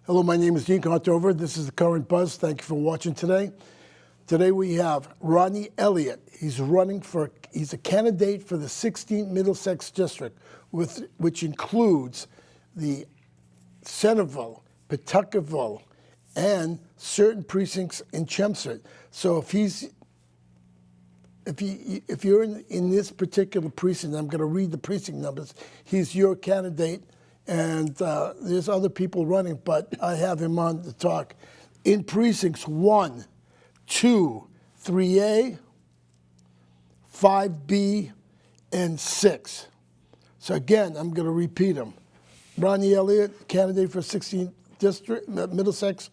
Hello, my name is Dean Contover. This is the Current Buzz. Thank you for watching today. Today we have Rodney Elliott. He's a candidate for the 16th Middlesex District, which includes the Centerville, Pawtuckaville, and certain precincts in Chelmsford. So if you're in this particular precinct, I'm going to read the precinct numbers. He's your candidate, and there's other people running, but I have him on to talk. In precincts 1, 2, 3A, 5B, and 6. So again, I'm going to repeat them. Rodney Elliott, candidate for 16th District, Middlesex,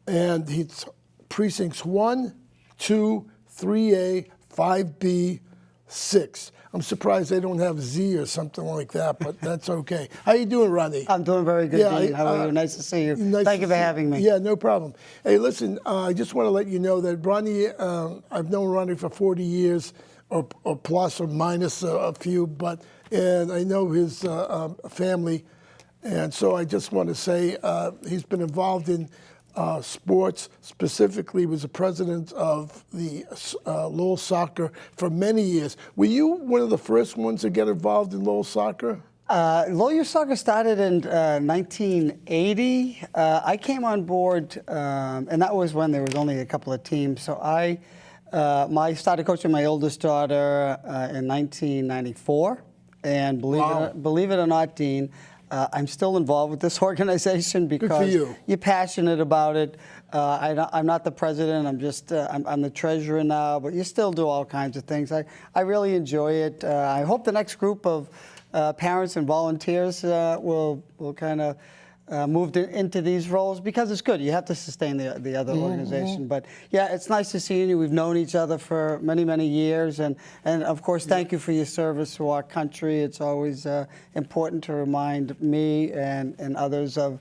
and he's precincts 1, 2, 3A, 5B, 6. I'm surprised they don't have Z or something like that, but that's okay. How you doing, Rodney? I'm doing very good, Dean. How are you? Nice to see you. Thank you for having me. Yeah, no problem. Hey, listen, I just want to let you know that Rodney, I've known Rodney for 40 years, or plus or minus a few, and I know his family, and so I just want to say he's been involved in sports. Specifically, was the president of the Lowell Soccer for many years. Were you one of the first ones to get involved in Lowell Soccer? Lowell Youth Soccer started in 1980. I came on board, and that was when there was only a couple of teams. So I started coaching my oldest daughter in 1994. And believe it or not, Dean, I'm still involved with this organization because you're passionate about it. I'm not the president. I'm just I'm the treasurer now, but you still do all kinds of things. I really enjoy it. I hope the next group of parents and volunteers will kind of moved into these roles because it's good. You have to sustain the other organization. But yeah, it's nice to see you. We've known each other for many, many years. And of course, thank you for your service to our country. It's always important to remind me and others of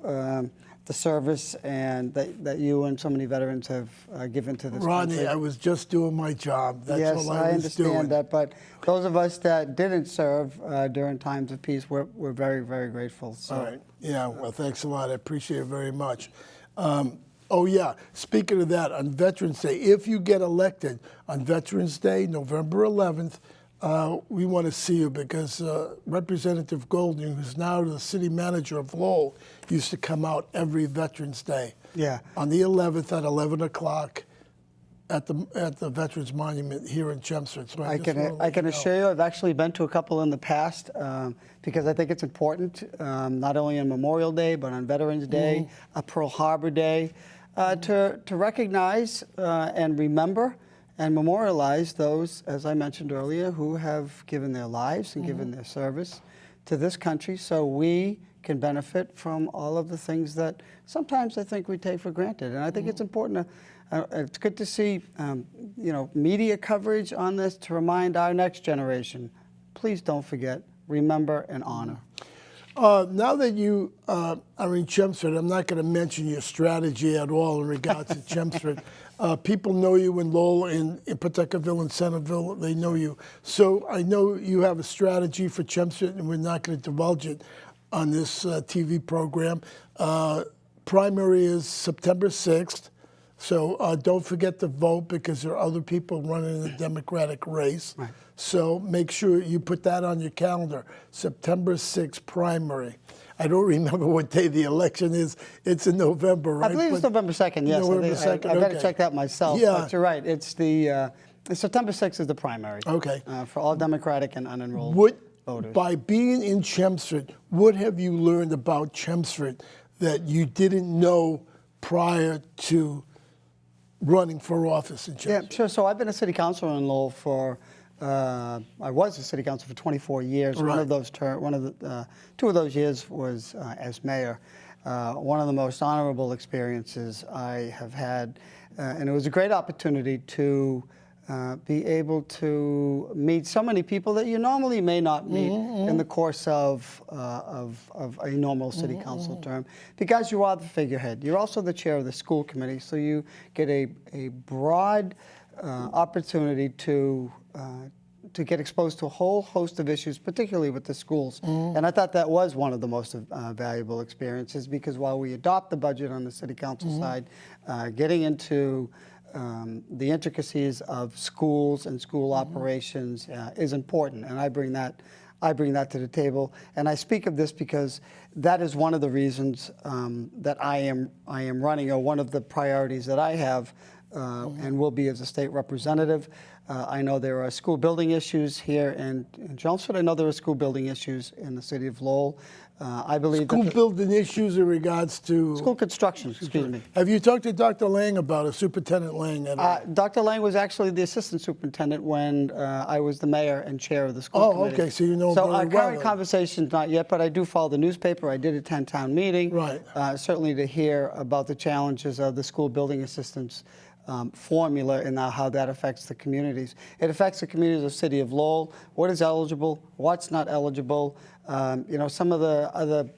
the service and that you and so many veterans have given to this country. Rodney, I was just doing my job. That's yes, all I was doing. I understand that, but those of us that didn't serve during times of peace, we're very, very grateful. So. All right. Yeah, well, thanks a lot. I appreciate it very much. Oh, yeah, speaking of that, on Veterans Day, if you get elected on Veterans Day, November 11th, we want to see you because Representative Golding, who's now the city manager of Lowell, used to come out every Veterans Day. Yeah. On the 11th at 11 o'clock at the Veterans Monument here in Chelmsford. So I can assure you, I've actually been to a couple in the past because I think it's important, not only on Memorial Day, but on Veterans Day, Pearl Harbor Day, to recognize and remember and memorialize those, as I mentioned earlier, who have given their lives and given their service to this country so we can benefit from all of the things that sometimes I think we take for granted. And I think it's important it's good to see media coverage on this to remind our next generation, please don't forget, remember and honor. Now that you are in Chelmsford, I'm not going to mention your strategy at all in regards to Chelmsford. People know you in Lowell, in Pawtuckaville, and Centerville. They know you. So I know you have a strategy for Chelmsford, and we're not going to divulge it on this TV program. Primary is September 6th. So don't forget to vote because there are other people running in the Democratic race. Right. So make sure you put that on your calendar. September 6th primary. I don't remember what day the election is. It's in November, right? I believe it's November 2nd, yes. November 2nd, I better check that myself. Yeah. But you're right. It's September 6th is the primary. Okay. For all Democratic and unenrolled voters. By being in Chelmsford, what have you learned about Chelmsford that you didn't know prior to running for office in Chelmsford? Yeah, sure. So I've been a city councilor in Lowell for, I was a city councilor for 24 years. Right. Two of those years was as mayor. One of the most honorable experiences I have had, and it was a great opportunity to be able to meet so many people that you normally may not meet in the course of a normal city council term, because you are the figurehead. You're also the chair of the school committee, so you get a broad opportunity to to get exposed to a whole host of issues, particularly with the schools. And I thought that was one of the most valuable experiences, because while we adopt the budget on the city council side, getting into the intricacies of schools and school operations is important, and I bring that to the table. And I speak of this because that is one of the reasons that I am running, or one of the priorities that I have and will be as a state representative. I know there are school building issues here in Chelmsford. I know there are school building issues in the city of Lowell. I believe School building issues in regards to school construction. Excuse me. Have you talked to Dr. Lang about it, Superintendent Lang? Dr. Lang was actually the assistant superintendent when I was the mayor and chair of the school committee. Okay, so you know So very our well. current conversation's not yet, but I do follow the newspaper. I did attend town meeting. Right. Certainly to hear about the challenges of the school building assistance formula and how that affects the communities. It affects the communities of the city of Lowell. What is eligible? What's not eligible? Some of the other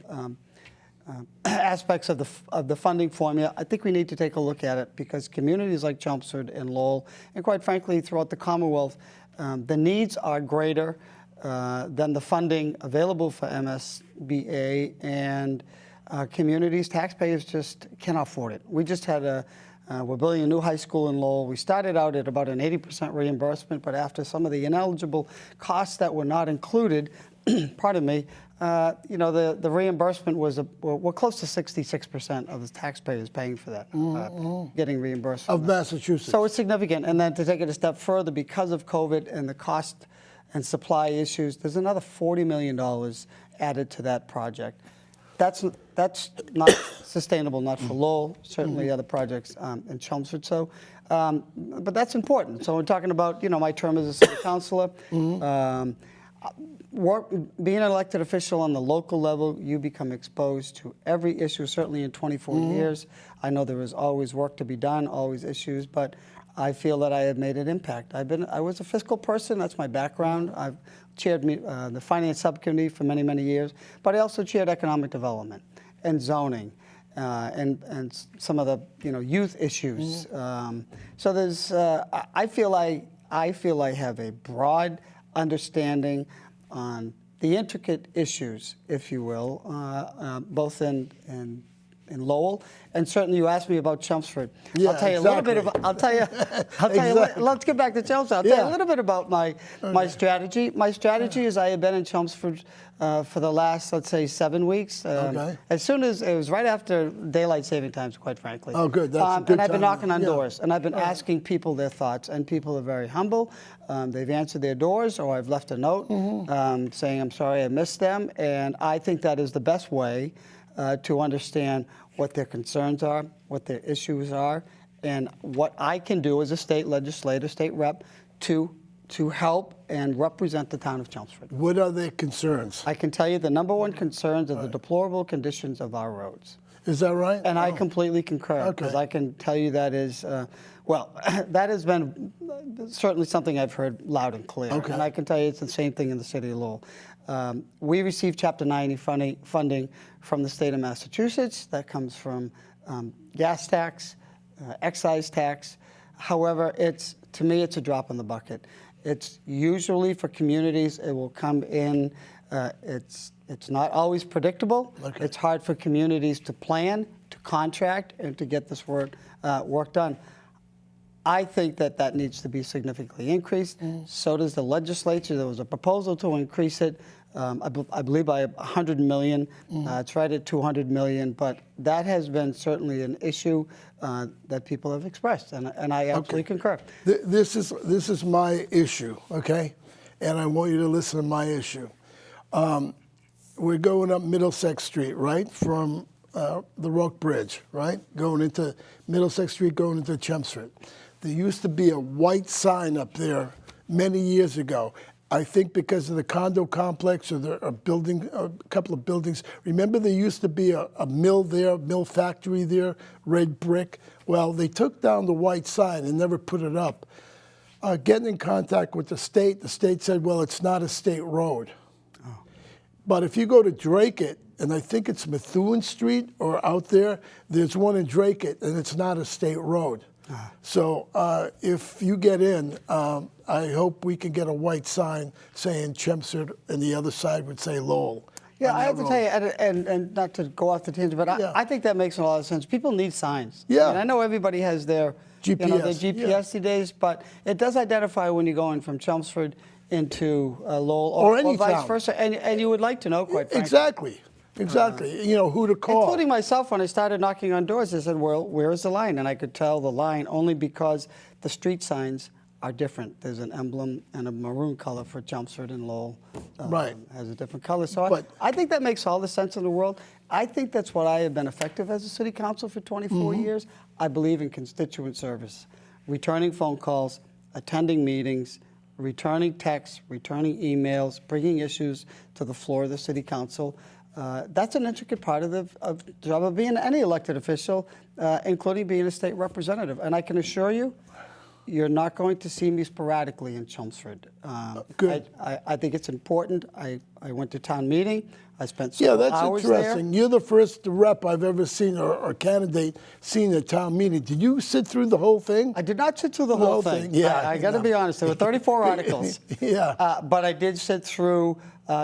aspects of the funding formula. I think we need to take a look at it, because communities like Chelmsford and Lowell, and quite frankly throughout the Commonwealth, the needs are greater than the funding available for MSBA, and communities, taxpayers just cannot afford it. We just had we're building a new high school in Lowell. We started out at about an 80% reimbursement, but after some of the ineligible costs that were not included, pardon me, the reimbursement was, we're close to 66% of the taxpayers paying for that, getting reimbursed. Of Massachusetts. So it's significant. And then to take it a step further, because of COVID and the cost and supply issues, there's another $40 million added to that project. That's not sustainable, not for Lowell, certainly other projects in Chelmsford. So, but that's important. So we're talking about, my term as a city councilor. Being an elected official on the local level, you become exposed to every issue, certainly in 24 years. I know there is always work to be done, always issues, but I feel that I have made an impact. I was a fiscal person, that's my background. I've chaired the finance subcommittee for many, many years, but I also chaired economic development and zoning and some of the youth issues. So there's I feel I have a broad understanding on the intricate issues, if you will, both in Lowell, and certainly you asked me about Chelmsford. Yeah, I'll tell you exactly. a little bit about. I'll tell you. Exactly. Let's get back to Chelmsford. I'll tell you a little bit about my strategy. My strategy is I have been in Chelmsford for the last, let's say, 7 weeks. As soon as it was right after daylight saving times, quite frankly. Oh, good. That's a good and I've been time. knocking on doors, and I've been asking people their thoughts, and people are very humble. They've answered their doors, or I've left a note saying, I'm sorry I missed them, and I think that is the best way to understand what their concerns are, what their issues are, and what I can do as a state legislator, state rep, to help and represent the town of Chelmsford. What are their concerns? I can tell you the number one concerns are the deplorable conditions of our roads. Is that right? And I completely concur, because I can tell you that is, that has been certainly something I've heard loud and clear. Okay. And I can tell you it's the same thing in the city of Lowell. We receive Chapter 90 funding from the state of Massachusetts. That comes from gas tax, excise tax. However, to me, it's a drop in the bucket. It's usually for communities, it will come in, it's not always predictable. Okay. It's hard for communities to plan, to contract, and to get this work done. I think that needs to be significantly increased. So does the legislature. There was a proposal to increase it, I believe by $100 million. It's right at $200 million, but that has been certainly an issue that people have expressed, and I absolutely concur. This is my issue, okay? And I want you to listen to my issue. We're going up Middlesex Street, right, from the Rock Bridge, right, going into Middlesex Street, going into Chelmsford. There used to be a white sign up there many years ago. I think because of the condo complex or a couple of buildings. Remember there used to be a mill there, mill factory there, red brick? Well, they took down the white sign and never put it up. Getting in contact with the state said, well, it's not a state road. Oh. But if you go to Drake, and I think it's Methuen Street or out there, there's one in Drake, and it's not a state road. So if you get in, I hope we can get a white sign saying Chelmsford, and the other side would say Lowell. Yeah, on I have that to tell road. you, and not to go off the tangent, but Yeah. I think that makes a lot of sense. People need signs. Yeah. I know everybody has their their GPS, GPS these days, but it does identify when you're going from Chelmsford into Lowell Or any vice town. versa, and you would like to know, quite frankly. Exactly. You know who to call. Including myself, when I started knocking on doors, I said, well, where is the line? And I could tell the line only because the street signs are different. There's an emblem and a maroon color for Chelmsford, and Lowell Right. has a different color. So But- I think that makes all the sense in the world. I think that's what I have been effective as a city council for 24 years. I believe in constituent service, returning phone calls, attending meetings, returning texts, returning emails, bringing issues to the floor of the city council. That's an intricate part of the job of being any elected official, including being a state representative. And I can assure you, you're not going to see me sporadically in Chelmsford. Good. I think it's important. I went to town meeting. I spent Yeah, several that's hours interesting. there. You're the first rep I've ever seen or candidate seen at town meeting. Did you sit through the whole thing? I did not sit through the whole thing. Yeah, I got to be honest. There were 34 articles. Yeah. But I did sit through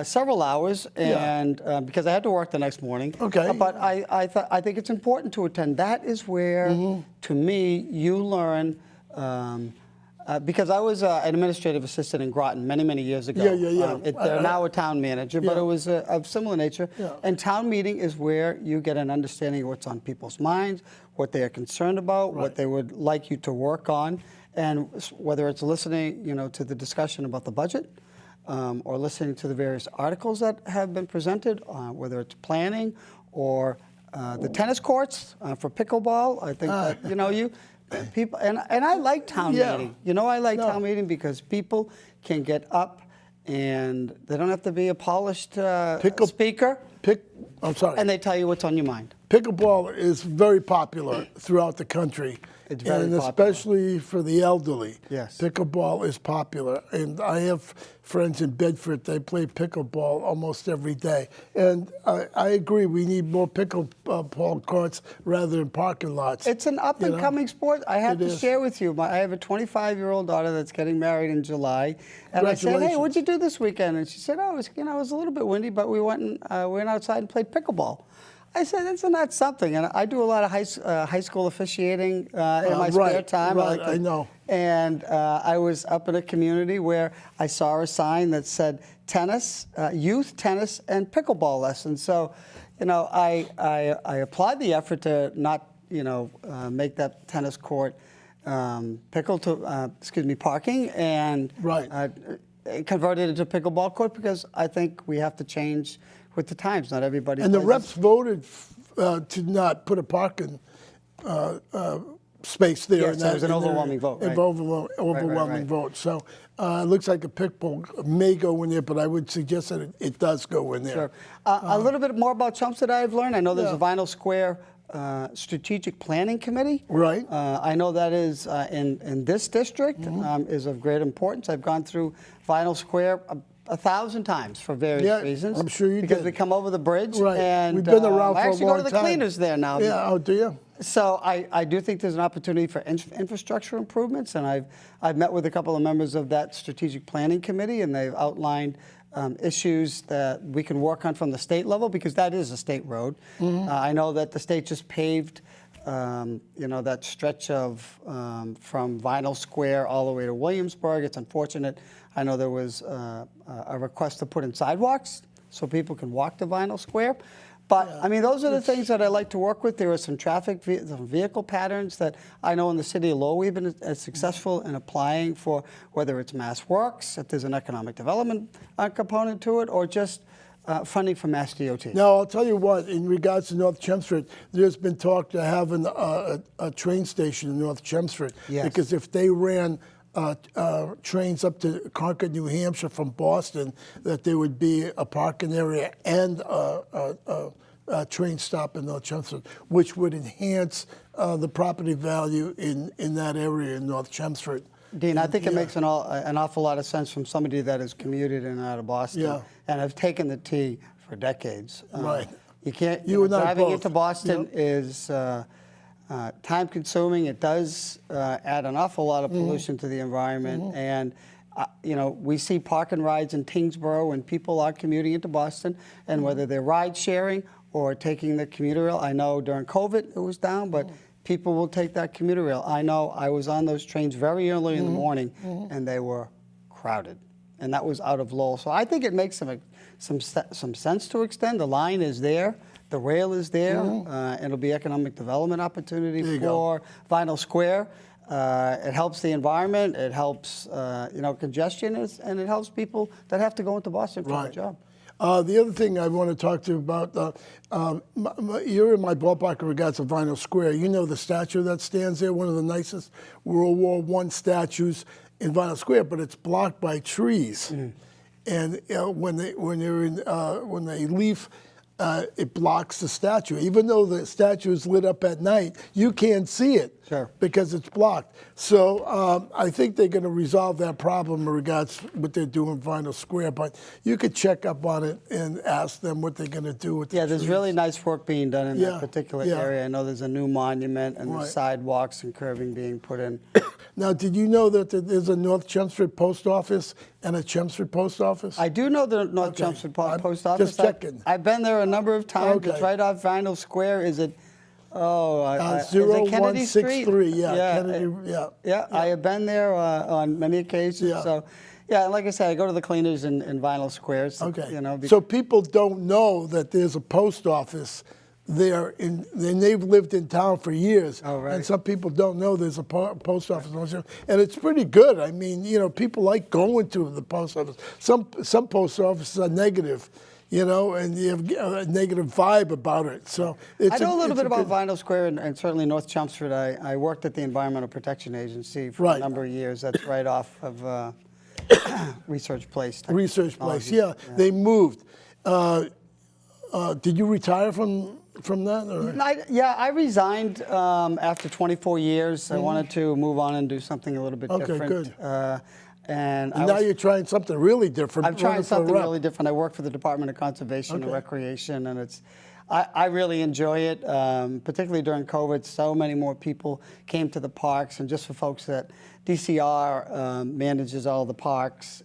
several hours, and because I had to work the next morning. Okay. But I think it's important to attend. That is where, to me, you learn. Because I was an administrative assistant in Groton many, many years ago. Yeah. They're now a town manager, but Yeah. it was of similar nature. Yeah. And town meeting is where you get an understanding of what's on people's minds, what they are concerned about, what Right. they would like you to work on, and whether it's listening, to the discussion about the budget, or listening to the various articles that have been presented, whether it's planning or the tennis courts for pickleball. I think that people and I like town Yeah. meeting. I like No. town meeting because people can get up and they don't have to be a polished speaker, I'm sorry. and they tell you what's on your mind. Pickleball is very popular throughout the country. It's very and popular. especially for the elderly. Yes. Pickleball is popular. And I have friends in Bedford, they play pickleball almost every day. And I agree, we need more pickleball courts rather than parking lots. It's an up and coming sport. I have It to is. share with you. I have a 25-year-old daughter that's getting married in July, and I said, "Hey, Congratulations. what'd you do this weekend?" And she said, "Oh, it was a little bit windy, but we went outside and played pickleball." I said, "Isn't that something?" And I do a lot of high school officiating in my spare time. Right, I know. And I was up in a community where I saw a sign that said tennis, youth tennis, and pickleball lessons. So, I applaud the effort to not, make that tennis court parking and Right. convert it into a pickleball court, because I think we have to change with the times. Not everybody. And the plays reps voted to not put a parking space there. Yes, it was an overwhelming vote, An right. overwhelming right. vote. So it looks like a pickleball may go in there, but I would suggest that it does go in there. Sure. A little bit more about Chelmsford I've learned. I know there's Yeah. a Vinyl Square Strategic Planning Committee. Right. I know that is in this district is of great importance. I've gone through Vinyl Square 1,000 times for various Yeah, reasons. I'm sure you because did. we come over the bridge, Right. and We've been around I for a actually long go to the time. cleaners there now. Yeah, oh, do you? So I do think there's an opportunity for infrastructure improvements, and I've met with a couple of members of that strategic planning committee, and they've outlined issues that we can work on from the state level, because that is a state road. I know that the state just paved that stretch of from Vinyl Square all the way to Williamsburg. It's unfortunate. I know there was a request to put in sidewalks so people can walk to Vinyl Square. But, I mean, those are the things that I like to work with. There are some some vehicle patterns that I know in the city of Lowell we've been successful in applying for, whether it's Mass Works, if there's an economic development component to it, or just funding from Mass DOT. Now, I'll tell you what, in regards to North Chelmsford, there's been talk to having a train station in North Chelmsford. Yes. Because if they ran trains up to Concord, New Hampshire from Boston, that there would be a parking area and a train stop in North Chelmsford, which would enhance the property value in that area in North Chelmsford. Dean, I think it Yeah. makes an awful lot of sense from somebody that has commuted in and out of Boston Yeah. and have taken the T for decades. Right. You can't. You and I driving both. into Boston is time-consuming. It does add an awful lot of pollution to the environment. And, you know, we see park and rides in Tingsboro when people are commuting into Boston, and whether they're ride-sharing or taking the commuter rail. I know during COVID it was down, but people will take that commuter rail. I know I was on those trains very early in the morning, and they were crowded. And that was out of Lowell. So I think it makes some sense to extend. The line is there. The rail is there. It'll be economic development opportunity for Vinyl Square. It helps the environment. It helps, you know, congestion, and it helps people that have to go into Boston for a job. The other thing I want to talk to you about, you're in my ballpark in regards to Vinyl Square. You know the statue that stands there, one of the nicest World War I statues in Vinyl Square, but it's blocked by trees. And when they leave, it blocks the statue. Even though the statue is lit up at night, you can't see it because it's blocked. So I think they're going to resolve that problem in regards to what they're doing in Vinyl Square. But you could check up on it and ask them what they're going to do with the trees. There's really nice work being done in that particular area. I know there's a new monument and there's sidewalks and curbing being put in. Now, did you know that there's a North Chelmsford post office and a Chelmsford post office? I do know the North Chelmsford post office. Just checking. I've been there a number of times. It's right off Vinyl Square. Is it? Is it Kennedy Street? 0163, Kennedy, I have been there on many occasions. So, and like I said, I go to the cleaners in Vinyl Square. So, you know, so people don't know that there's a post office there, and they've lived in town for years. And some people don't know there's a post office. And it's pretty good. I mean, you know, people like going to the post office. Some post offices are negative, you know, and you have a negative vibe about it. So I know a little bit about Vinyl Square and certainly North Chelmsford. I worked at the Environmental Protection Agency for a number of years. That's right off of Research Place. Research Place, They moved. Did you retire from that? Or? I resigned after 24 years. I wanted to move on and do something a little bit different. Good. And now you're trying something really different. I'm trying something really different. I work for the Department of Conservation and Recreation, and I really enjoy it, particularly during COVID. So many more people came to the parks, and just for folks that DCR manages all the parks,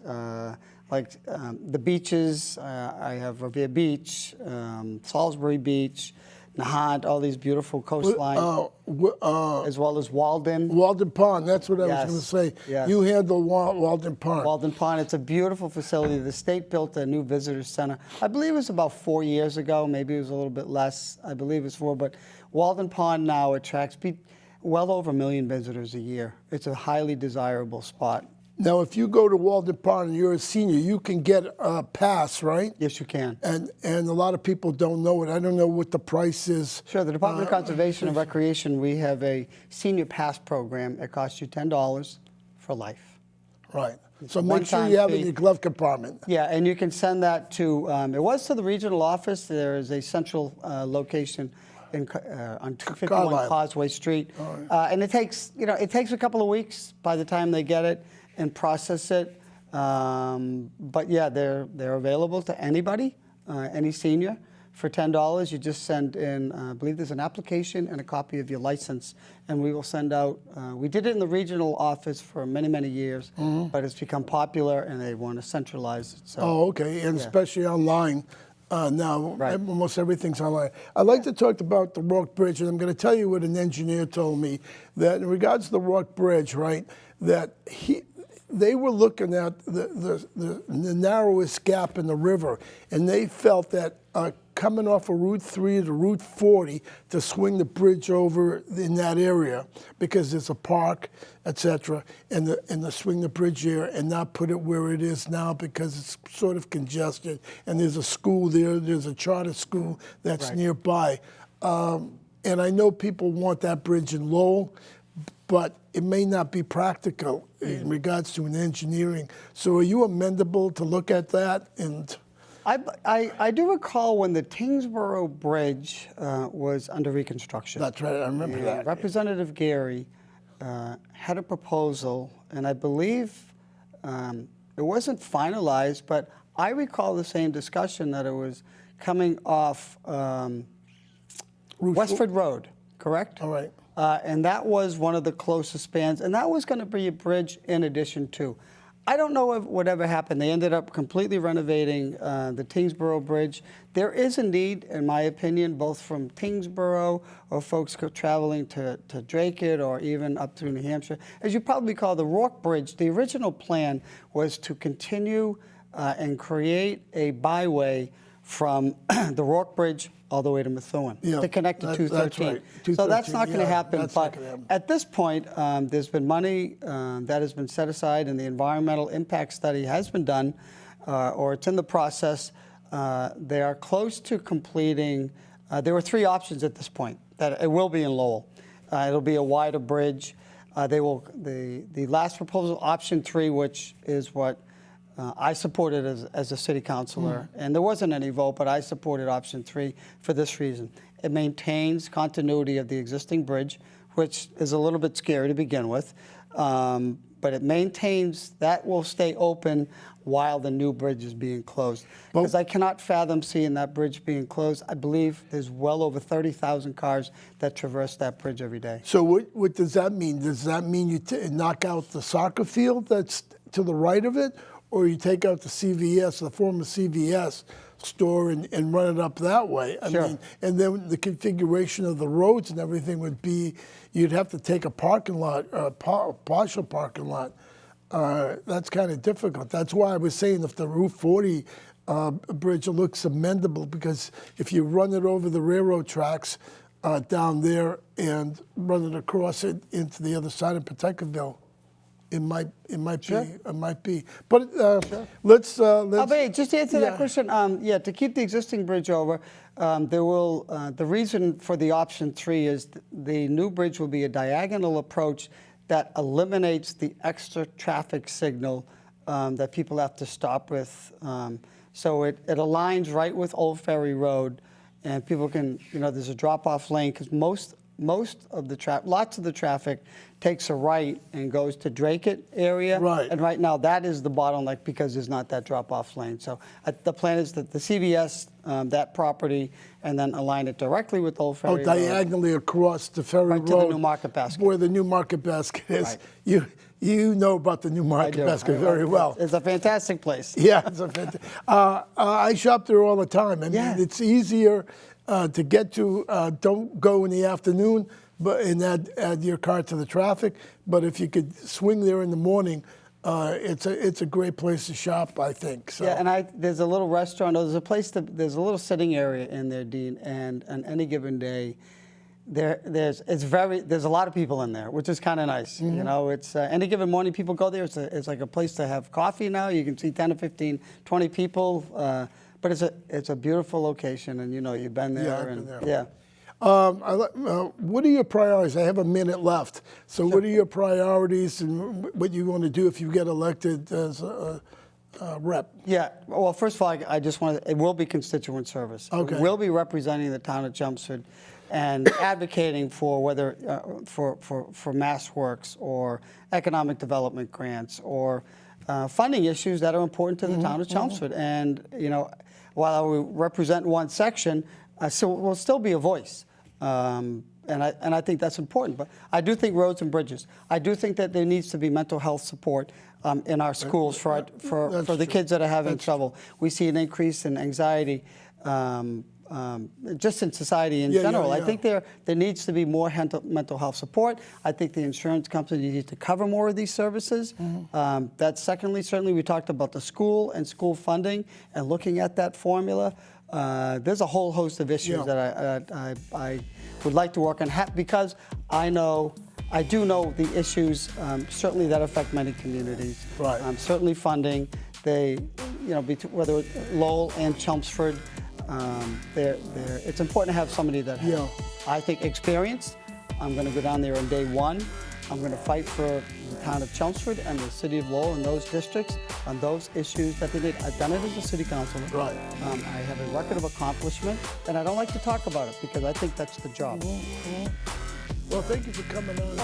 like the beaches. I have Revere Beach, Salisbury Beach, Nahant, all these beautiful coastlines, as well as Walden. Walden Pond, that's what I was going to say. Yes. You handle Walden Pond. Walden Pond, it's a beautiful facility. The state built a new visitor center. I believe it was about 4 years ago. Maybe it was a little bit less. I believe it's 4. But Walden Pond now attracts well over 1 million visitors a year. It's a highly desirable spot. Now, if you go to Walden Pond and you're a senior, you can get a pass, right? Yes, you can. And a lot of people don't know it. I don't know what the price is. Sure. The Department of Conservation and Recreation, we have a senior pass program. It costs you $10 for life. Right. So make sure you have it in your glove compartment. Yeah, and you can send that to, it was to the regional office. There is a central location on 251 Causeway Street. And it takes a couple of weeks by the time they get it and process it. But yeah, they're available to anybody, any senior. For $10, you just send in, I believe there's an application and a copy of your license, and we will send out, we did it in the regional office for many, many years, but it's become popular and they want to centralize it. So, okay, and especially online. Now, almost everything's online. I'd like to talk about the Rock Bridge, and I'm going to tell you what an engineer told me, that in regards to the Rock Bridge, right, that they were looking at the narrowest gap in the river, and they felt that coming off of Route 3 to Route 40 to swing the bridge over in that area, because there's a park, etc., and to swing the bridge there and not put it where it is now because it's sort of congested, and there's a school there, there's a charter school that's nearby. And I know people want that bridge in Lowell, but it may not be practical in regards to an engineering. So are you amenable to look at that? And I do recall when the Tingsboro Bridge was under reconstruction. That's right, I remember that. Representative Gary had a proposal, and I believe it wasn't finalized, but I recall the same discussion that it was coming off Westford Road, correct? All right. and that was one of the closest spans, and that was going to be a bridge in addition to. I don't know if whatever happened. They ended up completely renovating the Tingsboro Bridge. There is a need, in my opinion, both from Tingsboro or folks traveling to Drake or even up through New Hampshire. As you probably call the Rourke Bridge, the original plan was to continue and create a byway from the Rourke Bridge all the way to Methuen to connect to 213. That's right. So that's not going to happen. But happen. at this point, there's been money that has been set aside, and the environmental impact study has been done, or it's in the process. They are close to completing. There were 3 options at this point. That it will be in Lowell. It'll be a wider bridge. The last proposal, option 3, which is what I supported as a city councilor, and there wasn't any vote, but I supported option 3 for this reason. It maintains continuity of the existing bridge, which is a little bit scary to begin with, but it maintains, that will stay open while the new bridge is being closed. Because I cannot fathom seeing that bridge being closed. I believe there's well over 30,000 cars that traverse that bridge every day. So what does that mean? Does that mean you knock out the soccer field that's to the right of it? Or you take out the CVS, the former CVS store, and run it up that way. I mean, and then the configuration of the roads and everything would be, you'd have to take a parking lot, a partial parking lot. That's kind of difficult. That's why I was saying if the Route 40 bridge looks amendable, because if you run it over the railroad tracks down there and run it across it into the other side of Pawtuckaville, it might be. But let's. But just to answer that question, to keep the existing bridge over, the reason for the option 3 is the new bridge will be a diagonal approach that eliminates the extra traffic signal that people have to stop with. So it aligns right with Old Ferry Road, and people can, there's a drop-off lane because lots of the traffic takes a right and goes to Drake area. Right. And right now that is the bottleneck because there's not that drop-off lane. So the plan is that the CVS, that property, and then align it directly with Old Ferry Road. Diagonally across the Ferry Road. Right to the New Market Basket. Where the New Market Basket is. Right. You know about the New Market Basket very well. It's a fantastic place. Yeah, it's a fantastic. I shop there all the time. I mean, it's easier to get to. Don't go in the afternoon, and add your car to the traffic. But if you could swing there in the morning, it's a great place to shop, I think. So. Yeah, and there's a little restaurant. There's a little sitting area in there, Dean. And on any given day, there's a lot of people in there, which is kind of nice. Mm-hmm. It's any given morning people go there. It's like a place to have coffee now. You can see 10 to 15, 20 people. But it's a beautiful location, and you've been there. Yeah, I've been there. Yeah. What are your priorities? I have a minute left. So what are your priorities and what you want to do if you get elected as a rep? Yeah. Well, first of all, I just want to, it will be constituent service. Okay. It will be representing the town of Chelmsford and advocating for whether for MassWorks or economic development grants or funding issues that are important to the town of Chelmsford. And, while I will represent one section, so will still be a voice. And I think that's important. But I do think roads and bridges. I do think that there needs to be mental health support in our schools for the kids that are having trouble. We see an increase in anxiety just in society in general. I think there needs to be more mental health support. I think the insurance companies need to cover more of these services. That's secondly. Certainly we talked about the school and school funding and looking at that formula. There's a whole host of issues that I would like to work on because I do know the issues certainly that affect many communities. Right. Certainly funding. Whether it's Lowell and Chelmsford, it's important to have somebody that has, I think, experience. I'm going to go down there on day one. I'm going to fight for the town of Chelmsford and the city of Lowell and those districts on those issues that they need. I've done it as a city councilor. Right. I have a record of accomplishment, and I don't like to talk about it because I think that's the job. Well, thank you for coming on.